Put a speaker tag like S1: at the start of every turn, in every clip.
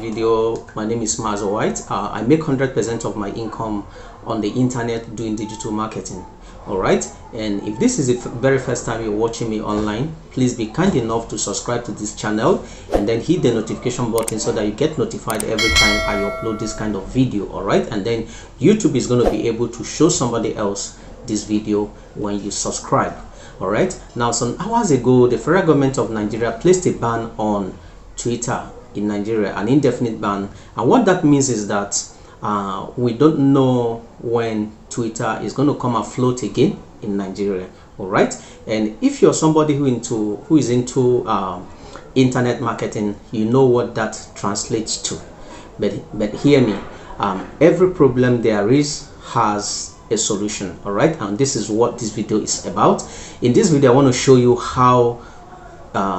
S1: video. My name is Mazo White. I make 100% of my income on the internet doing digital marketing. Alright, and if this is the very first time you're watching me online, please be kind enough to subscribe to this channel and then hit the notification button so that you get notified every time I upload this kind of video. Alright, and then YouTube is going to be able to show somebody else this video when you subscribe. Alright, now some hours ago the federal government of Nigeria placed a ban on Twitter in Nigeria, an indefinite ban, and what that means is that we don't know when Twitter is going to come afloat again in Nigeria. All right, and if you're somebody who is into internet marketing, you know what that translates to. But hear me, every problem there is has a solution. All right, and this is what this video is about. In this video I want to show you how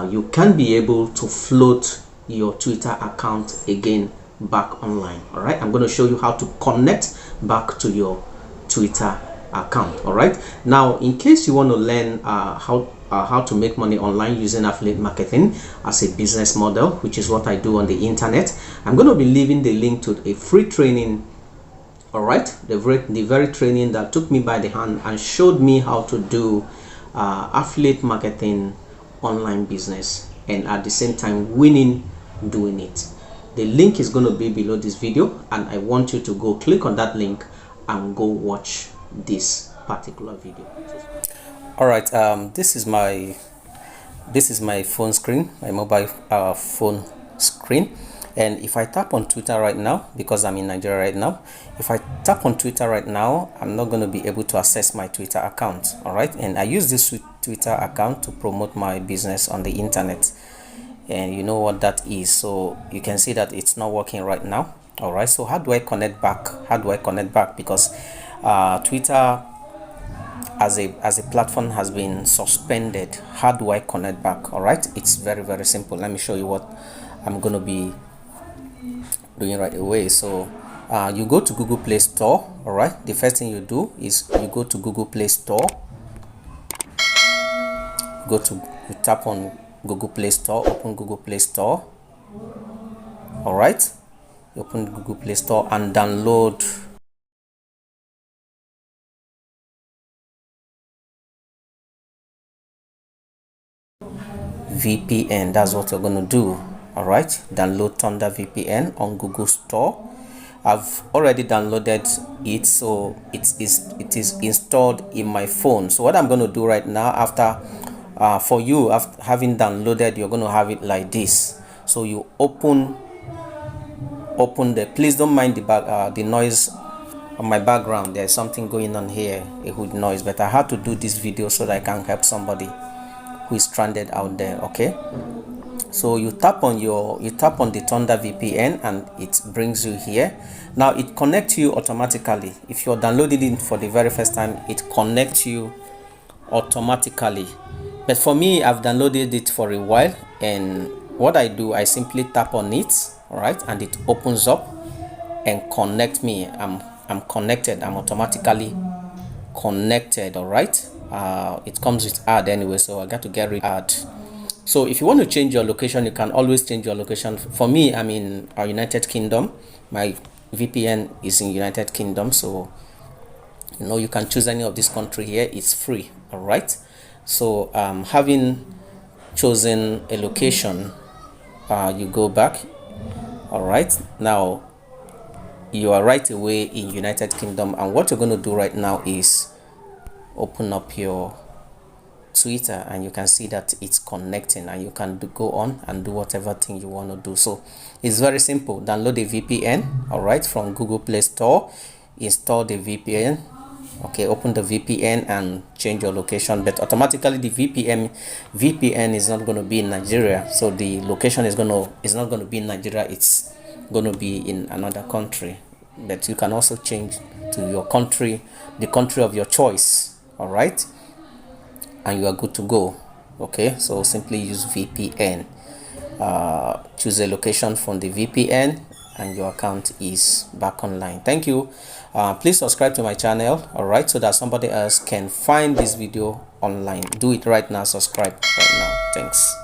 S1: you can be able to float your Twitter account again back online. All right, I'm going to show you how to connect back to your Twitter account. All right, now in case you want to learn how to make money online using affiliate marketing as a business model, which is what I do on the internet, I'm going to be leaving the link to a free training. All right, the very training that took me by the hand and showed me how to do affiliate marketing online business and at the same time winning doing it. The link is going to be below this video, and I want you to go click on that link and go watch this particular video. All right, this is my phone screen, my mobile phone screen, and if I tap on Twitter right now, because I'm in Nigeria right now, if I tap on Twitter right now, I'm not going to be able to access my Twitter account. All right, and I use this Twitter account to promote my business on the internet, and you know what that is, so you can see that it's not working right now. All right, so how do I connect back? Because Twitter as a platform has been suspended. How do I connect back? All right, it's very simple. Let me show you what I'm going to be doing right away. So you go to Google Play Store. All right, the first thing you do is you go to Google Play Store, you tap on Google Play Store, open Google Play Store. All right, open Google Play Store and download VPN. That's what you're going to do. All right, download Thunder VPN on Google Store. I've already downloaded it, so it is installed in my phone. So what I'm going to do right now, after for you, after having downloaded, you're going to have it like this. So you open the, please don't mind the noise on my background. There's something going on here, a hood noise, but I had to do this video so that I can help somebody who is stranded out there. Okay, so you tap on the Thunder VPN and it brings you here. Now it connects you automatically. If you're downloading it for the very first time, it connects you automatically. But for me, I've downloaded it for a while, and what I do, I simply tap on it. All right, and it opens up and connect me. I'm connected. I'm automatically connected. All right, it comes with ad anyway, so I got to get rid of ad. So if you want to change your location, you can always change your location. For me, I'm in United Kingdom. My VPN is in United Kingdom, so you know you can choose any of this country here. It's free. All right, so having chosen a location, you go back. All right, now you are right away in United Kingdom, and what you're going to do right now is open up your Twitter, and you can see that it's connecting, and you can go on and do whatever thing you want to do. So it's very simple. Download the VPN, all right, from Google Play Store, install the VPN. Okay, open the VPN and change your location, but automatically the VPN is not going to be in Nigeria, so the location is not going to be in Nigeria. It's going to be in another country, but you can also change to your country, the country of your choice. All right, and you are good to go. Okay, so simply use VPN, choose a location from the VPN, and your account is back online. Thank you. Please subscribe to my channel, all right, so that somebody else can find this video online. Do it right now. Subscribe right now. Thanks.